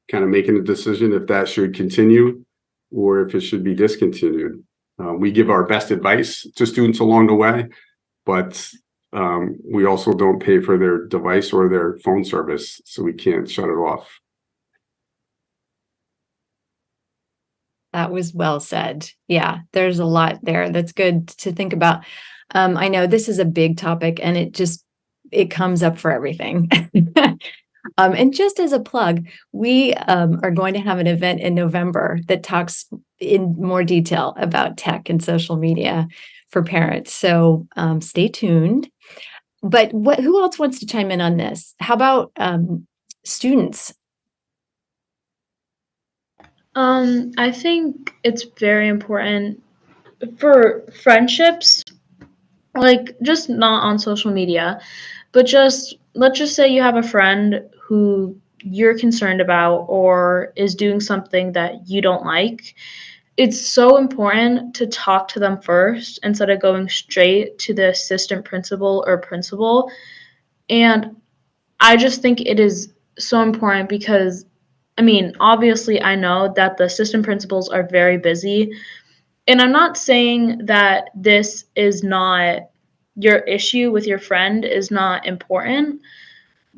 kind of making a decision if that should continue or if it should be discontinued. We give our best advice to students along the way, but we also don't pay for their device or their phone service, so we can't shut it off. That was well said. Yeah, there's a lot there that's good to think about. I know this is a big topic, and it comes up for everything. And just as a plug, we are going to have an event in November that talks in more detail about tech and social media for parents. So stay tuned. But who else wants to chime in on this? How about students? I think it's very important for friendships, like, just not on social media, but let's just say you have a friend who you're concerned about or is doing something that you don't like. It's so important to talk to them first instead of going straight to the assistant principal or principal. And I just think it is so important because, obviously I know that the assistant principals are very busy. And I'm not saying that this is not your issue with your friend is not important,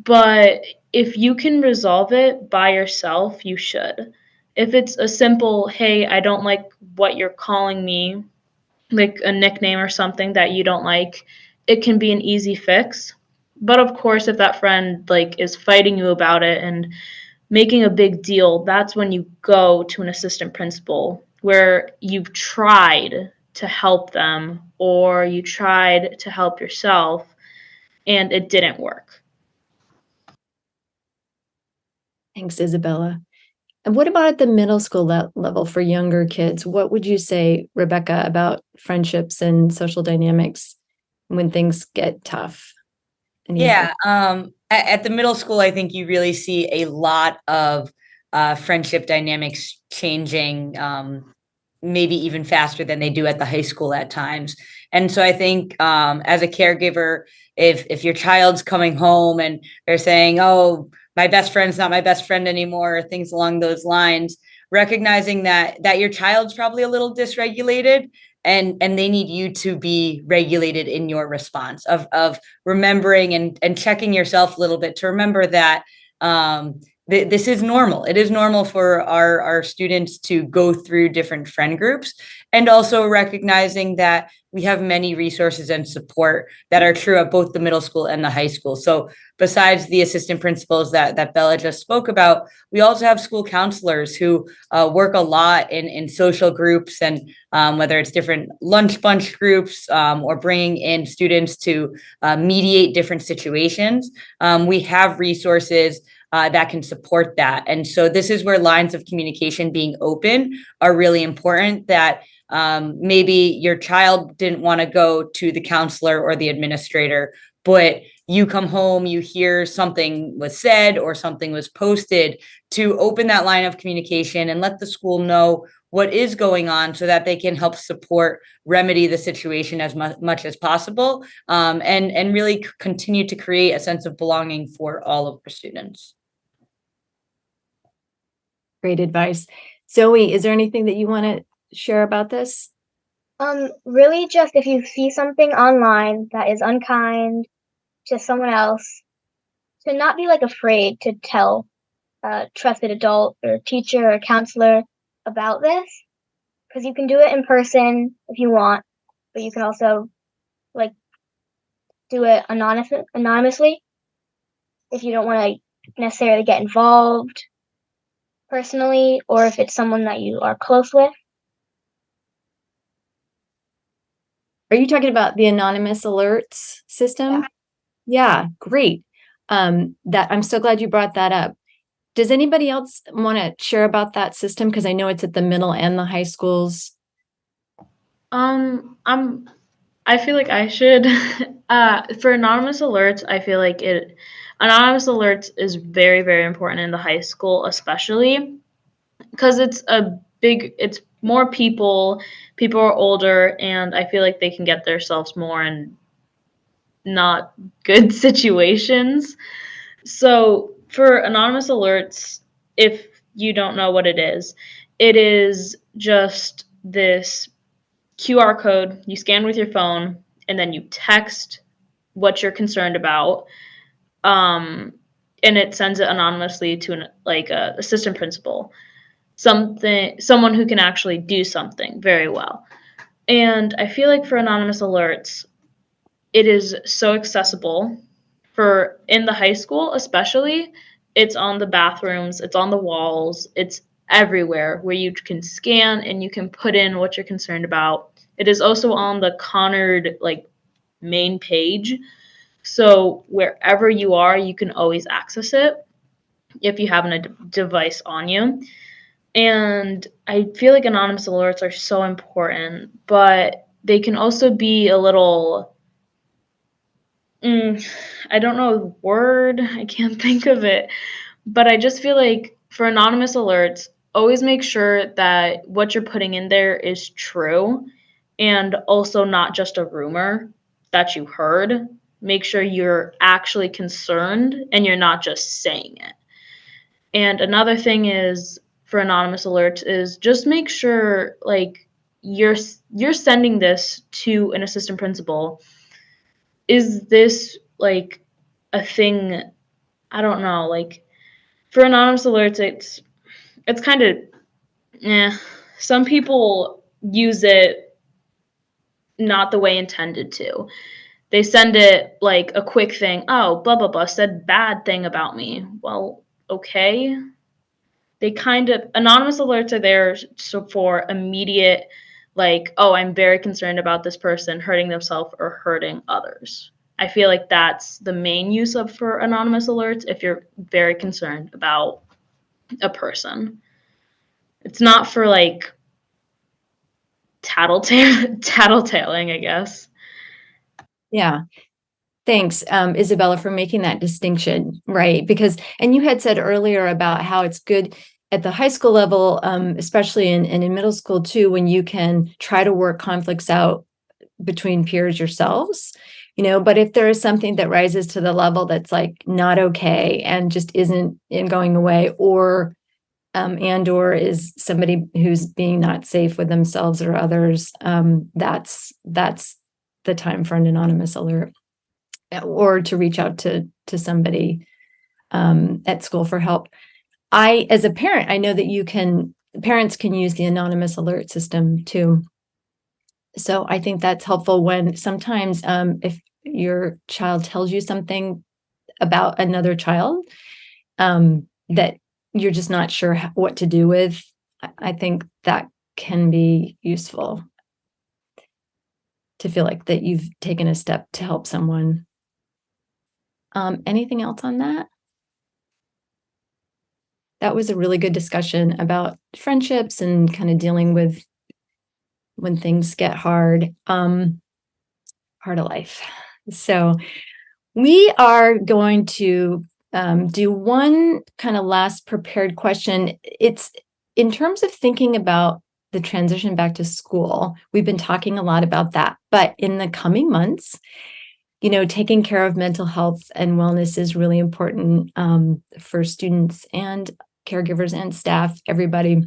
but if you can resolve it by yourself, you should. If it's a simple, hey, I don't like what you're calling me, like a nickname or something that you don't like, it can be an easy fix. But of course, if that friend is fighting you about it and making a big deal, that's when you go to an assistant principal where you've tried to help them or you tried to help yourself and it didn't work. Thanks, Isabella. And what about at the middle school level for younger kids? What would you say, Rebecca, about friendships and social dynamics when things get tough? Yeah, at the middle school, I think you really see a lot of friendship dynamics changing, maybe even faster than they do at the high school at times. And so I think as a caregiver, if your child's coming home and they're saying, oh, my best friend's not my best friend anymore, or things along those lines, recognizing that your child's probably a little dysregulated and they need you to be regulated in your response of remembering and checking yourself a little bit to remember that this is normal. It is normal for our students to go through different friend groups, and also recognizing that we have many resources and support that are true at both the middle school and the high school. So besides the assistant principals that Bella just spoke about, we also have school counselors who work a lot in social groups, and whether it's different lunch bunch groups or bringing in students to mediate different situations. We have resources that can support that. And so this is where lines of communication being open are really important, that maybe your child didn't want to go to the counselor or the administrator, but you come home, you hear something was said or something was posted, to open that line of communication and let the school know what is going on so that they can help support, remedy the situation as much as possible, and really continue to create a sense of belonging for all of our students. Great advice. Zoe, is there anything that you want to share about this? Really just if you see something online that is unkind to someone else, to not be like afraid to tell a trusted adult or teacher or counselor about this, because you can do it in person if you want, but you can also like do it anonymously if you don't want to necessarily get involved personally, or if it's someone that you are close with. Are you talking about the anonymous alerts system? Yeah, great. That I'm so glad you brought that up. Does anybody else want to share about that system? Because I know it's at the middle and the high schools. I feel like I should. For anonymous alerts, I feel like anonymous alerts is very, very important in the high school, especially because it's more people are older, and I feel like they can get themselves more in not good situations. So for anonymous alerts, if you don't know what it is just this QR code you scan with your phone, and then you text what you're concerned about, and it sends it anonymously to a assistant principal, someone who can actually do something very well. And I feel like for anonymous alerts, it is so accessible. For in the high school especially, it's on the bathrooms, it's on the walls, it's everywhere where you can scan and you can put in what you're concerned about. It is also on the Conard main page, so wherever you are, you can always access it if you have a device on you. And I feel like anonymous alerts are so important, but they can also be a little I don't know the word, I can't think of it, but I just feel like for anonymous alerts, always make sure that what you're putting in there is true, and also not just a rumor that you heard. Make sure you're actually concerned and you're not just saying it. And another thing is for anonymous alerts is just make sure you're sending this to an assistant principal. Is this a thing? I don't know. For anonymous alerts, it's kind of some people use it not the way intended to. They send it like a quick thing. Oh, blah blah blah said bad thing about me. Well, okay. Anonymous alerts are there so for immediate, oh, I'm very concerned about this person hurting themselves or hurting others. I feel like that's the main use for anonymous alerts if you're very concerned about a person. It's not for tattletaling, I guess. Yeah. Thanks, Isabella, for making that distinction, right? Because, and you had said earlier about how it's good at the high school level, especially in middle school too, when you can try to work conflicts out between peers yourselves, but if there is something that rises to the level that's not okay and just isn't going away, or is somebody who's being not safe with themselves or others, that's the time for an anonymous alert, or to reach out to somebody at school for help. As a parent, I know that parents can use the anonymous alert system too. So I think that's helpful when sometimes if your child tells you something about another child that you're just not sure what to do with, I think that can be useful to feel like that you've taken a step to help someone. Anything else on that? that was a really good discussion about friendships and kind of dealing with when things get hard, part of life. So we are going to do one kind of last prepared question. It's in terms of thinking about the transition back to school. We've been talking a lot about that, but in the coming months, taking care of mental health and wellness is really important for students and caregivers and staff, everybody.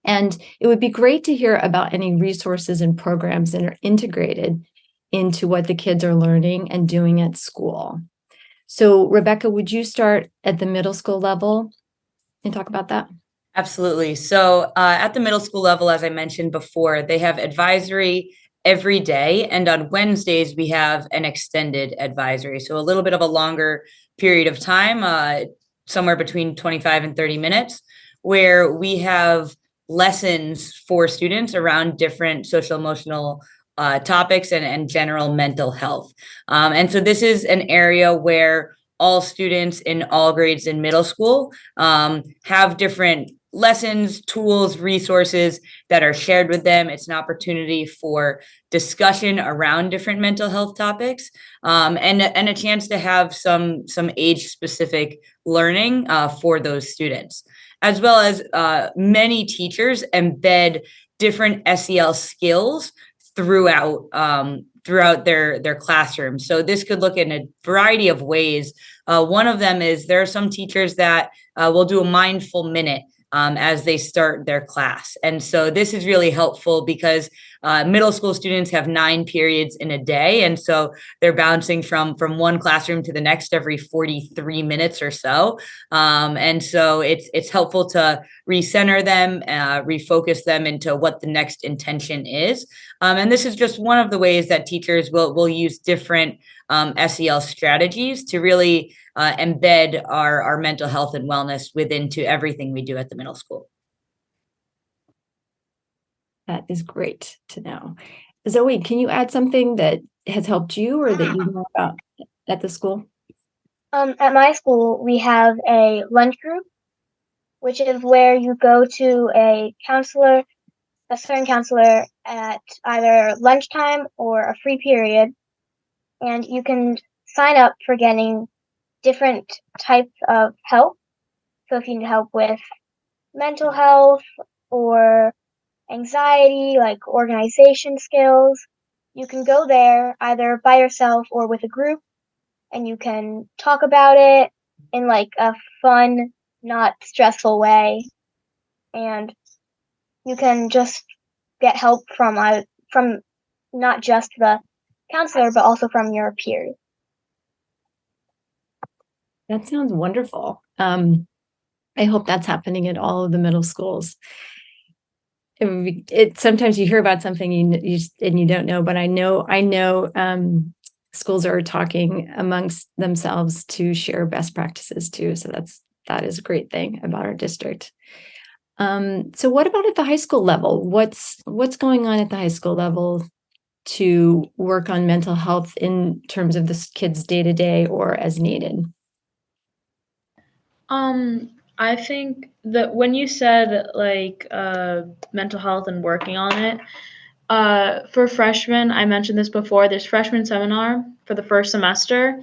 And it would be great to hear about any resources and programs that are integrated into what the kids are learning and doing at school. So, Rebecca, would you start at the middle school level and talk about that? Absolutely. So at the middle school level, as I mentioned before, they have advisory every day. And on Wednesdays, we have an extended advisory. So a little bit of a longer period of time, somewhere between 25 and 30 minutes, where we have lessons for students around different social emotional topics and general mental health. And so this is an area where all students in all grades in middle school have different lessons, tools, resources that are shared with them. It's an opportunity for discussion around different mental health topics, and a chance to have some age-specific learning for those students, as well as many teachers embed different SEL skills throughout their classroom. So this could look in a variety of ways. One of them is there are some teachers that will do a mindful minute as they start their class. And so this is really helpful because middle school students have 9 periods in a day. And so they're bouncing from one classroom to the next every 43 minutes or so. And so it's helpful to recenter them, refocus them into what the next intention is. And this is just one of the ways that teachers will use different SEL strategies to really embed our mental health and wellness into everything we do at the middle school. That is great to know. Zoe, can you add something that has helped you or that you know about at the school? At my school, we have a lunch group, which is where you go to a certain counselor at either lunchtime or a free period, and you can sign up for getting different types of help. So if you need help with mental health or anxiety, like organization skills, you can go there either by yourself or with a group, and you can talk about it in like a fun, not stressful way. And you can just get help from not just the counselor, but also from your peers. That sounds wonderful. I hope that's happening at all of the middle schools. Sometimes you hear about something and you don't know, but I know schools are talking amongst themselves to share best practices too. So that is a great thing about our district. So what about at the high school level? What's going on at the high school level to work on mental health in terms of the kids' day-to-day or as needed? I think that when you said like mental health and working on it, for freshmen, I mentioned this before, there's freshman seminar for the first semester,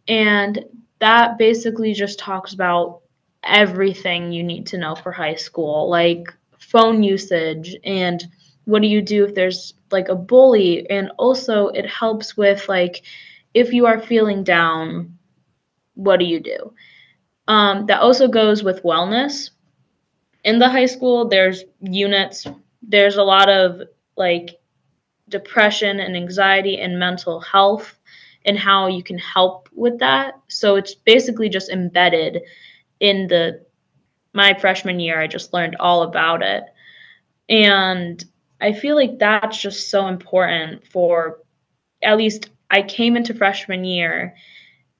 and that basically just talks about everything you need to know for high school, like phone usage and what do you do if there's like a bully, and also it helps with like if you are feeling down, what do you do? That also goes with wellness. In the high school, there's units, there's a lot of like depression and anxiety and mental health and how you can help with that. So it's basically just embedded in my freshman year. I just learned all about it. And I feel like that's just so important for, at least I came into freshman year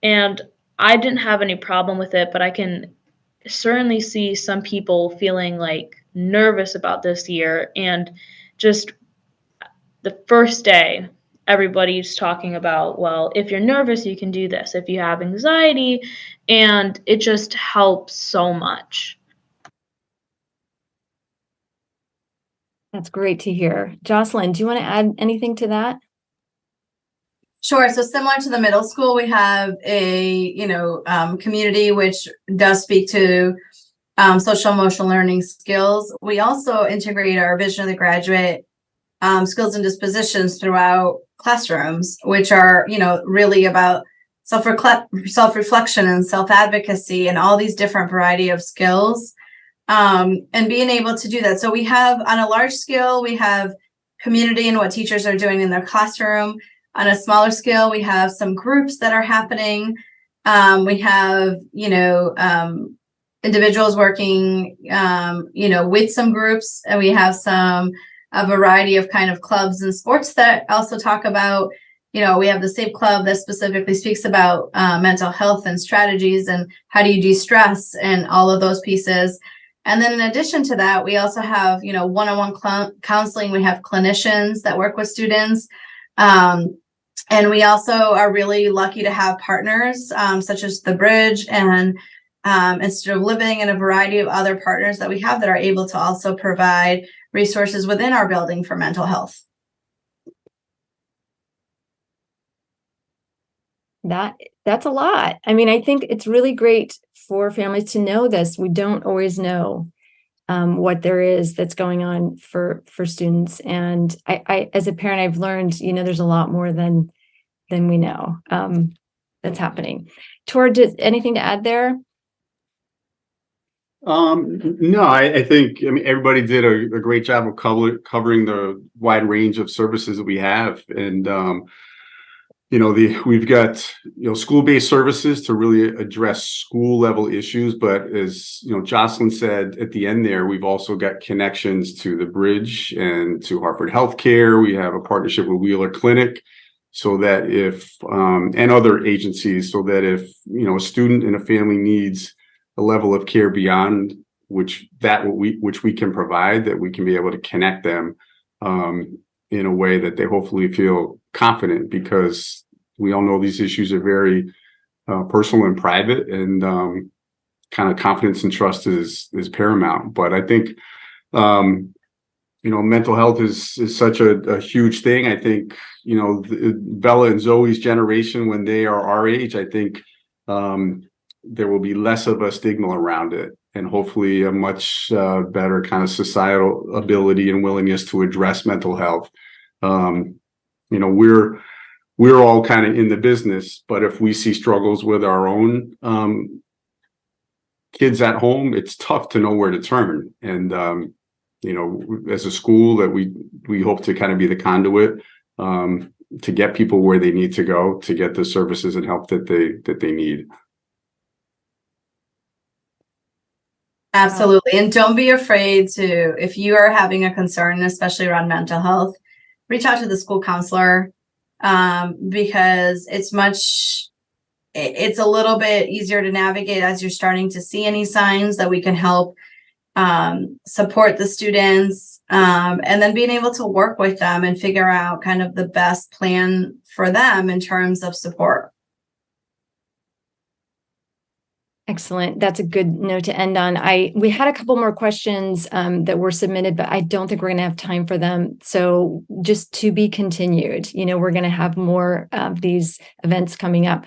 and I didn't have any problem with it, but I can certainly see some people feeling like nervous about this year. And just the first day, everybody's talking about, well, if you're nervous, you can do this. If you have anxiety, and it just helps so much. That's great to hear. Jocelyn, do you want to add anything to that? Sure. So similar to the middle school, we have a, community which does speak to social emotional learning skills. We also integrate our vision of the graduate skills and dispositions throughout classrooms, which are, really about self-reflection and self-advocacy and all these different variety of skills, and being able to do that. So we have, on a large scale, we have community and what teachers are doing in their classroom. On a smaller scale, we have some groups that are happening. We have, individuals working, with some groups, and we have a variety of kind of clubs and sports that also talk about, we have the SAFE Club that specifically speaks about mental health and strategies and how do you de-stress and all of those pieces. And then in addition to that, we also have, one-on-one counseling. We have clinicians that work with students. And we also are really lucky to have partners such as the Bridge and Institute of Living and a variety of other partners that we have that are able to also provide resources within our building for mental health. That's a lot. I mean, I think it's really great for families to know this. We don't always know what there is that's going on for students. And I as a parent, I've learned, there's a lot more than we know that's happening. Tor, anything to add there? No, I think, everybody did a great job of covering the wide range of services that we have. And, we've got, school-based services to really address school level issues. But as, Jocelyn said at the end there, we've also got connections to the Bridge and to Hartford Healthcare. We have a partnership with Wheeler Clinic, so that if, and other agencies, so that if, a student and a family needs a level of care beyond which we can provide, that we can be able to connect them in a way that they hopefully feel confident, because we all know these issues are very personal and private, and kind of confidence and trust is paramount. But I think mental health is such a huge thing. I think Bella and Zoe's generation, when they are our age, I think there will be less of a stigma around it, and hopefully a much better kind of societal ability and willingness to address mental health. We're all kind of in the business, but if we see struggles with our own kids at home, it's tough to know where to turn. And as a school, that we hope to kind of be the conduit to get people where they need to go to get the services and help that they need. Absolutely. And don't be afraid to, if you are having a concern, especially around mental health, reach out to the school counselor, because it's a little bit easier to navigate as you're starting to see any signs, that we can help support the students, and then being able to work with them and figure out kind of the best plan for them in terms of support. Excellent. That's a good note to end on. We had a couple more questions that were submitted, but I don't think we're going to have time for them. So just to be continued, we're going to have more of these events coming up.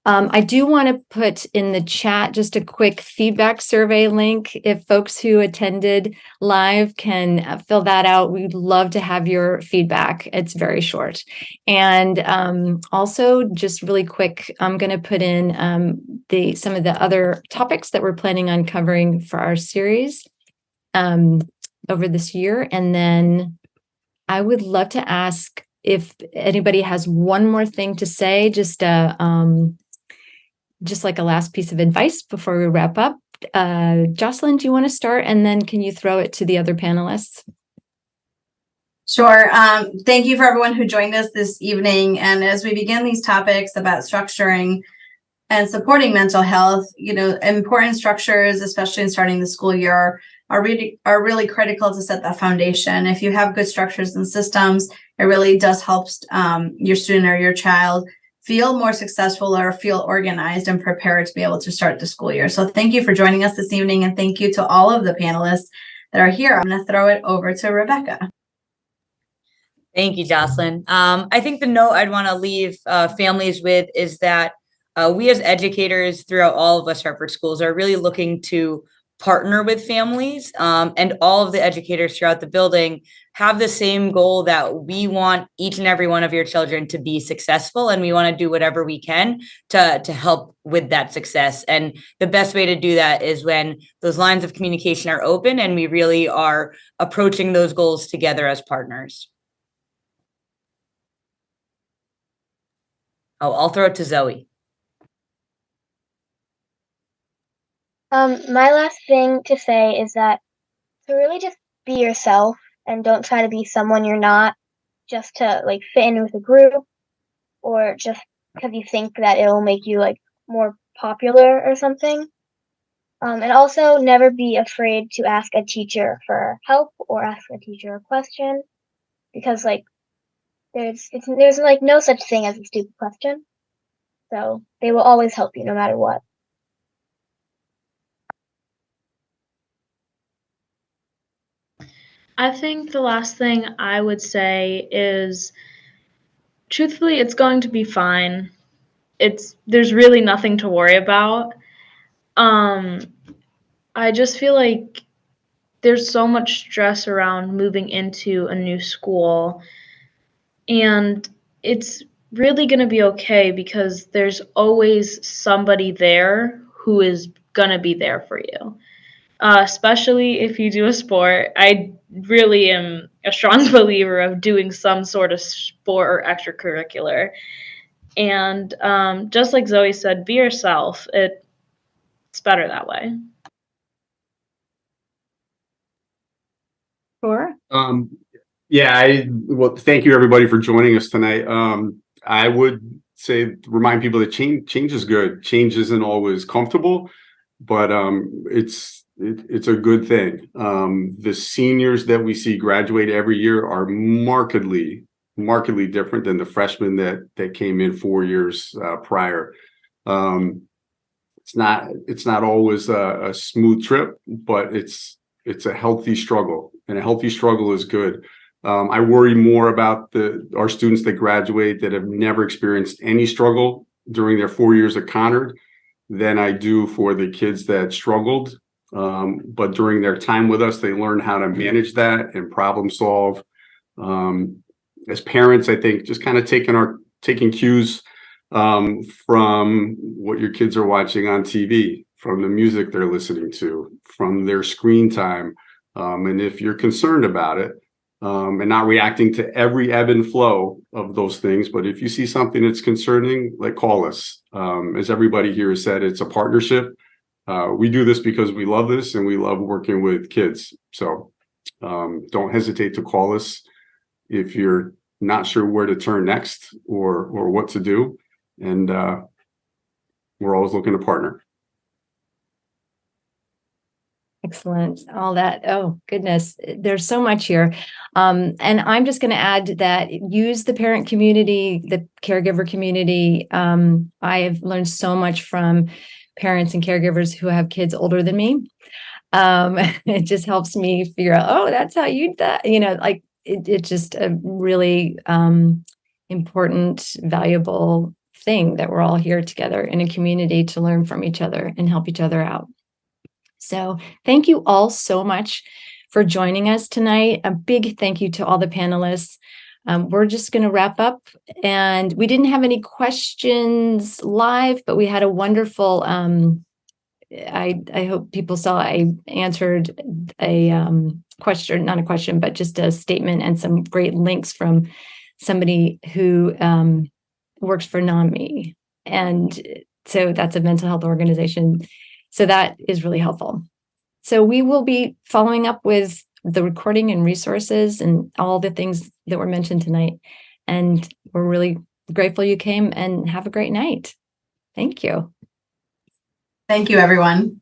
I do want to put in the chat just a quick feedback survey link. If folks who attended live can fill that out, we'd love to have your feedback. It's very short. And also, just really quick, I'm going to put in some of the other topics that we're planning on covering for our series over this year. And then I would love to ask if anybody has one more thing to say, just like a last piece of advice before we wrap up. Jocelyn, do you want to start? And then can you throw it to the other panelists? Sure. Thank you for everyone who joined us this evening. And as we begin these topics about structuring and supporting mental health, important structures, especially in starting the school year, are really critical to set that foundation. If you have good structures and systems, it really does help your student or your child feel more successful or feel organized and prepared to be able to start the school year. So thank you for joining us this evening, and thank you to all of the panelists that are here. I'm going to throw it over to Rebecca. Thank you, Jocelyn. I think the note I'd want to leave families with is that we as educators throughout all of West Hartford schools are really looking to partner with families, and all of the educators throughout the building have the same goal that we want each and every one of your children to be successful, and we want to do whatever we can to help with that success. And the best way to do that is when those lines of communication are open and we really are approaching those goals together as partners. Oh, I'll throw it to Zoe. My last thing to say is that to really just be yourself and don't try to be someone you're not just to like fit in with a group or just because you think that it'll make you like more popular or something. And also never be afraid to ask a teacher for help or ask a teacher a question because like there's like no such thing as a stupid question. So they will always help you no matter what. I think the last thing I would say is truthfully, it's going to be fine. There's really nothing to worry about. I just feel like there's so much stress around moving into a new school, and it's really going to be okay because there's always somebody there who is going to be there for you. Especially if you do a sport. I really am a strong believer of doing some sort of sport or extracurricular. And just like Zoe said, be yourself. It's better that way. Sure. Well, thank you everybody for joining us tonight. I would say remind people that change is good. Change isn't always comfortable, but it's a good thing. The seniors that we see graduate every year are markedly different than the freshmen that came in 4 years prior. It's not always a smooth trip, but it's a healthy struggle, and a healthy struggle is good. I worry more about our students that graduate that have never experienced any struggle during their 4 years at Conard than I do for the kids that struggled. But during their time with us, they learn how to manage that and problem solve. As parents, I think just kind of taking cues from what your kids are watching on TV, from the music they're listening to, from their screen time. And if you're concerned about it, and not reacting to every ebb and flow of those things, but if you see something that's concerning, like call us. As everybody here has said, it's a partnership. We do this because we love this and we love working with kids. So don't hesitate to call us if you're not sure where to turn next or what to do. And we're always looking to partner. Excellent. All that. Oh, goodness. There's so much here. And I'm just going to add that use the parent community, the caregiver community. I have learned so much from parents and caregivers who have kids older than me. It just helps me figure out, oh, that's how you do that. Like it's just a really important, valuable thing that we're all here together in a community to learn from each other and help each other out. So thank you all so much for joining us tonight. A big thank you to all the panelists. We're just going to wrap up, and we didn't have any questions live, but we had a wonderful, I hope people saw I answered a question, not a question, but just a statement and some great links from somebody who works for NAMI. And so that's a mental health organization. So that is really helpful. So we will be following up with the recording and resources and all the things that were mentioned tonight. And we're really grateful you came, and have a great night. Thank you. Thank you, everyone.